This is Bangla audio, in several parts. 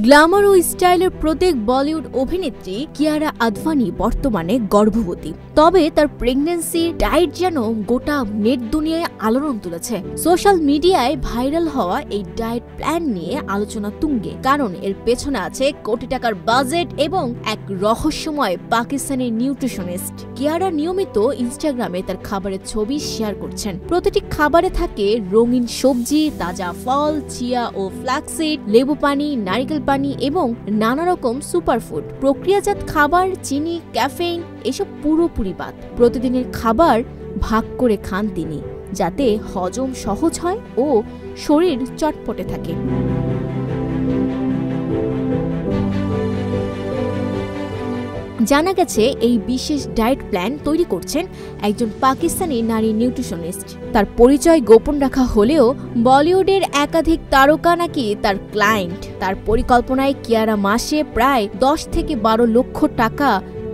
গ্ল্যামার ও স্টাইলের প্রত্যেক বলিউড অভিনেত্রী কিয়ারা আদভানি বর্তমানে গর্ভবতী। তবে তার প্রেগন্যান্সি ডায়েট যেন গোটা নেট দুনিয়ায় আলোড়ন তুলেছে। সোশ্যাল মিডিয়ায় ভাইরাল হওয়া এই ডায়েট প্ল্যান নিয়ে আলোচনা তুঙ্গে, কারণ এর পেছনে আছে কোটি টাকার বাজেট এবং এক রহস্যময় পাকিস্তানি নিউট্রিশনিস্ট। কিয়ারা নিয়মিত ইনস্টাগ্রামে তার খাবারের ছবি শেয়ার করছেন। প্রতিটি খাবারে থাকে রঙিন সবজি, তাজা ফল, চিয়া ও ফ্ল্যাক্সিড, লেবু পানি, নারিকেল পানি এবং নানা রকম সুপারফুড। প্রক্রিয়াজাত খাবার, চিনি, ক্যাফেইন এসব পুরোপুরি বাদ। প্রতিদিনের খাবার ভাগ করে খান তিনি, যাতে হজম সহজ হয় ও শরীর চটপটে থাকে। জানা গেছে এই বিশেষ ডায়েট প্ল্যান তৈরি করছেন একজন পাকিস্তানি নারী নিউট্রিশনিস্ট। তার পরিচয় গোপন রাখা হলেও বলিউডের একাধিক তারকা নাকি তার ক্লায়েন্ট। তার পরিকল্পনায় কিয়ারা মাসে প্রায় 10 থেকে 12 লক্ষ টাকা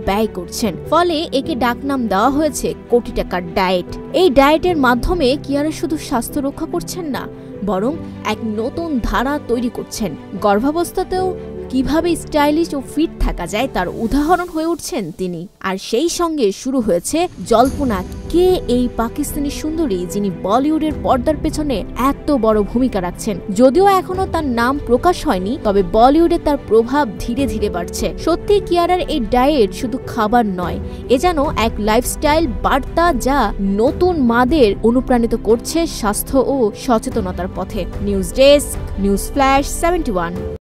ব্যয় করছেন, ফলে একে ডাকনাম দেওয়া হয়েছে কোটি টাকার ডায়েট। এই ডায়েটের মাধ্যমে কিয়ারা শুধু স্বাস্থ্য রক্ষা করছেন না, বরং এক নতুন ধারা তৈরি করছেন। গর্ভাবস্থাতেও কিভাবে স্টাইলিশ ও ফিট থাকা যায় তার উদাহরণ হয়ে উঠছেন তিনি। আর সেই সঙ্গে শুরু হয়েছে জল্পনা, কে এই পাকিস্তানি সুন্দরী যিনি বলিউডের পর্দার পেছনে এত বড় ভূমিকা রাখছেন। যদিও এখনো তার নাম প্রকাশ হয়নি, তবে বলিউডে তার প্রভাব ধীরে ধীরে বাড়ছে। সত্যি কিয়ারার এই ডায়েট শুধু খাবার নয়, এ যেন এক লাইফস্টাইল বার্তা যা নতুন মাদের অনুপ্রাণিত করছে স্বাস্থ্য ও সচেতনতার পথে। News desk, news flash 71।